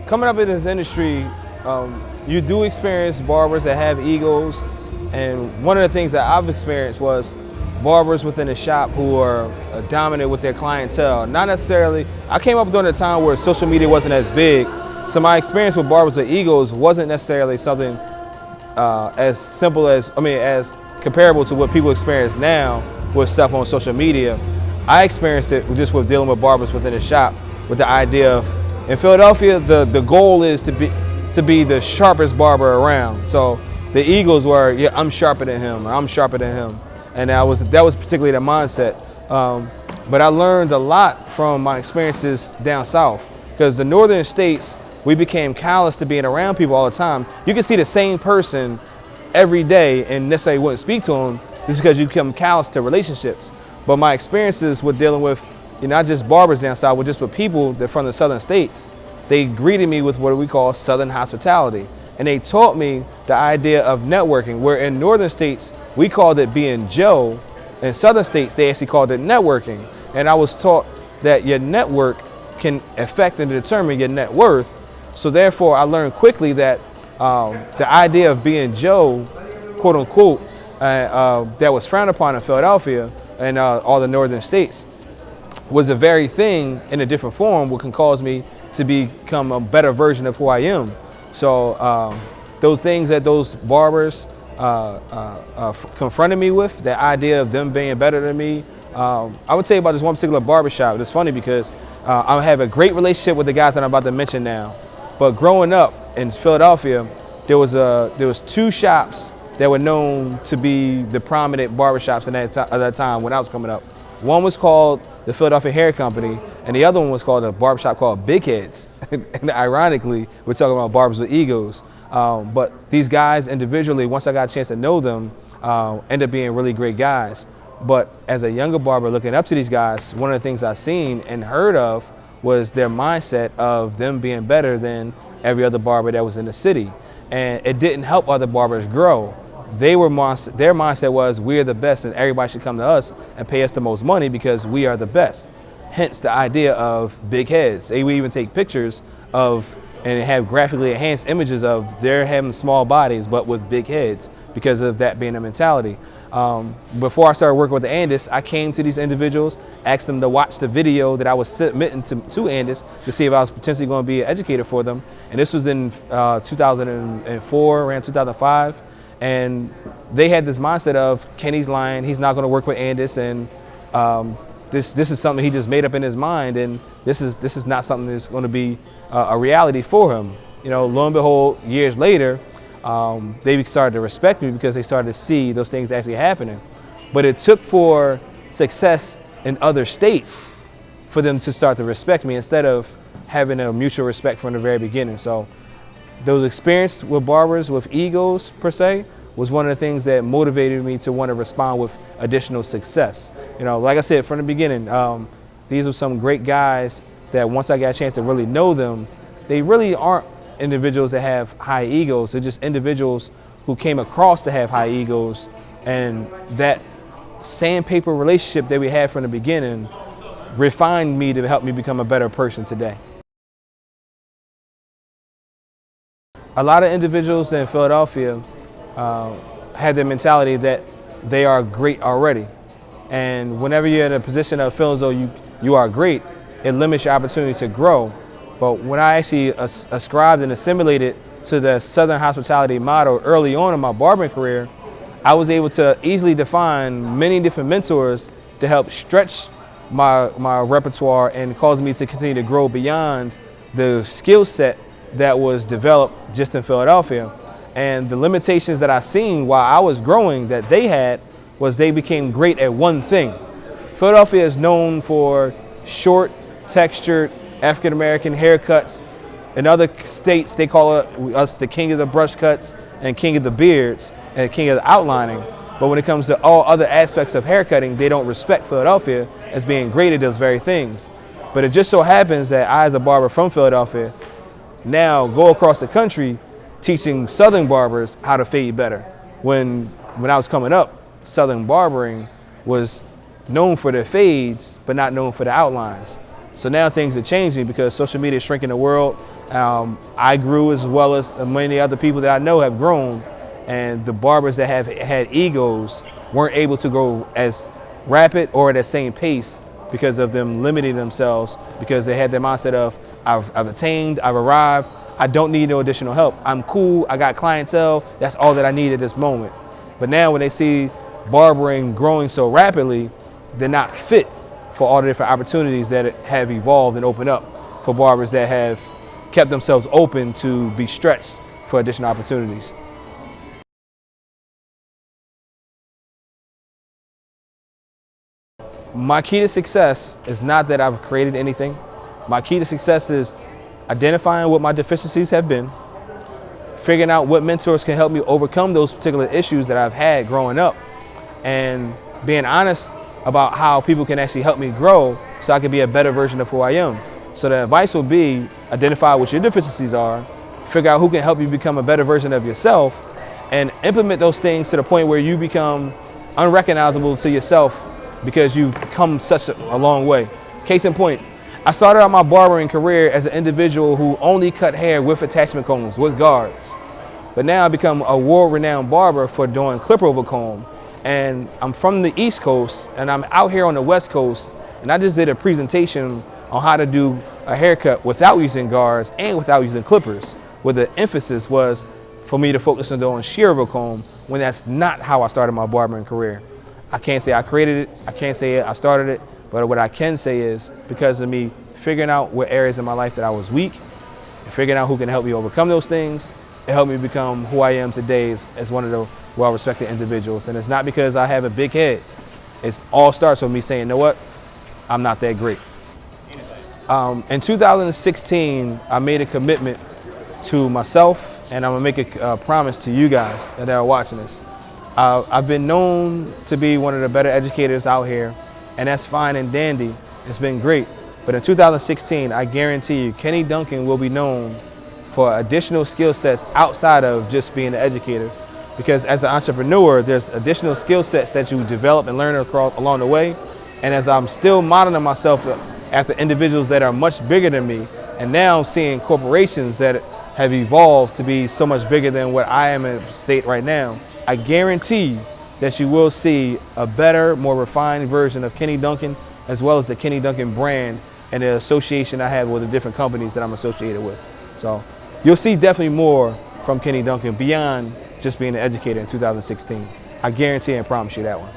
coming up in this industry, you do experience barbers that have egos, and one of the things that I've experienced was barbers within the shop who are dominant with their clientele. Not necessarily, I came up during a time where social media wasn't as big, so my experience with barbers with egos wasn't necessarily something as simple as, as comparable to what people experience now with stuff on social media. I experienced it just with dealing with barbers within the shop, with the idea of, in Philadelphia, the goal is to be the sharpest barber around. So the egos were, yeah, I'm sharper than him, or I'm sharper than him. And that was particularly the mindset. But I learned a lot from my experiences down south, because the northern states, we became callous to being around people all the time. You can see the same person every day and necessarily wouldn't speak to them just because you become callous to relationships. But my experiences with dealing with, not just barbers down south, but just with people that from the southern states, they greeted me with what we call southern hospitality. And they taught me the idea of networking, where in northern states, we called it being Joe. In southern states, they actually called it networking. And I was taught that your network can affect and determine your net worth. So therefore, I learned quickly that the idea of being Joe, quote unquote, that was frowned upon in Philadelphia and all the northern states, was the very thing in a different form, what can cause me to become a better version of who I am. So those things that those barbers confronted me with, the idea of them being better than me. I would tell you about this one particular barbershop. It's funny because I have a great relationship with the guys that I'm about to mention now. But growing up in Philadelphia, there was two shops that were known to be the prominent barbershops at that time when I was coming up. One was called the Philadelphia Hair Company, and the other one was called a barbershop called Big Heads. And ironically, we're talking about barbers with egos. But these guys individually, once I got a chance to know them, ended up being really great guys. But as a younger barber looking up to these guys, one of the things I've seen and heard of was their mindset of them being better than every other barber that was in the city. And it didn't help other barbers grow. Their mindset was, we're the best and everybody should come to us and pay us the most money because we are the best. Hence the idea of big heads. They would even take pictures of and have graphically enhanced images of they're having small bodies but with big heads because of that being a mentality. Before I started working with the Andis, I came to these individuals, asked them to watch the video that I was submitting to Andis to see if I was potentially going to be an educator for them. And this was in 2004, around 2005. And they had this mindset of, Kenny's lying, he's not going to work with Andis, and this is something he just made up in his mind, and this is not something that's going to be a reality for him. Lo and behold, years later, they started to respect me because they started to see those things actually happening. But it took for success in other states for them to start to respect me instead of having a mutual respect from the very beginning. So those experiences with barbers with egos per se was one of the things that motivated me to want to respond with additional success. Like I said from the beginning, these are some great guys that once I got a chance to really know them, they really aren't individuals that have high egos. They're just individuals who came across to have high egos, and that sandpaper relationship that we had from the beginning refined me to help me become a better person today. A lot of individuals in Philadelphia have the mentality that they are great already. And whenever you're in a position of feeling as though you are great, it limits your opportunity to grow. But when I actually ascribed and assimilated to the Southern hospitality model early on in my barbering career, I was able to easily define many different mentors to help stretch my repertoire and cause me to continue to grow beyond the skill set that was developed just in Philadelphia. And the limitations that I seen while I was growing that they had was they became great at one thing. Philadelphia is known for short, textured, African-American haircuts. In other states, they call us the king of the brush cuts and king of the beards and king of the outlining. But when it comes to all other aspects of haircutting, they don't respect Philadelphia as being great at those very things. But it just so happens that I, as a barber from Philadelphia, now go across the country teaching Southern barbers how to fade better. When I was coming up, Southern barbering was known for their fades, but not known for the outlines. So now things are changing because social media is shrinking the world. I grew as well as many other people that I know have grown, and the barbers that have had egos weren't able to go as rapid or at the same pace because of them limiting themselves, because they had their mindset of, I've attained, I've arrived, I don't need no additional help. I'm cool, I got clientele, that's all that I need at this moment. But now when they see barbering growing so rapidly, they're not fit for all the different opportunities that have evolved and opened up for barbers that have kept themselves open to be stretched for additional opportunities. My key to success is not that I've created anything. My key to success is identifying what my deficiencies have been, figuring out what mentors can help me overcome those particular issues that I've had growing up, and being honest about how people can actually help me grow so I can be a better version of who I am. So the advice will be identify what your deficiencies are, figure out who can help you become a better version of yourself, and implement those things to the point where you become unrecognizable to yourself because you've come such a long way. Case in point, I started out my barbering career as an individual who only cut hair with attachment combs, with guards. But now I've become a world-renowned barber for doing clip over comb. And I'm from the East Coast, and I'm out here on the West Coast, and I just did a presentation on how to do a haircut without using guards and without using clippers, where the emphasis was for me to focus on doing shear over comb, when that's not how I started my barbering career. I can't say I created it, I can't say I started it, but what I can say is because of me figuring out what areas in my life that I was weak, and figuring out who can help me overcome those things, it helped me become who I am today as one of the well-respected individuals. And it's not because I have a big head. It all starts with me saying, you know what, I'm not that great. In 2016, I made a commitment to myself, and I'm gonna make a promise to you guys that are watching this. I've been known to be one of the better educators out here, and that's fine and dandy. It's been great. But in 2016, I guarantee you, Kenny Duncan will be known for additional skill sets outside of just being an educator. Because as an entrepreneur, there's additional skill sets that you develop and learn along the way. And as I'm still modeling myself after individuals that are much bigger than me, and now seeing corporations that have evolved to be so much bigger than what I am in a state right now, I guarantee that you will see a better, more refined version of Kenny Duncan, as well as the Kenny Duncan brand and the association I have with the different companies that I'm associated with. So you'll see definitely more from Kenny Duncan beyond just being an educator in 2016. I guarantee and promise you that one.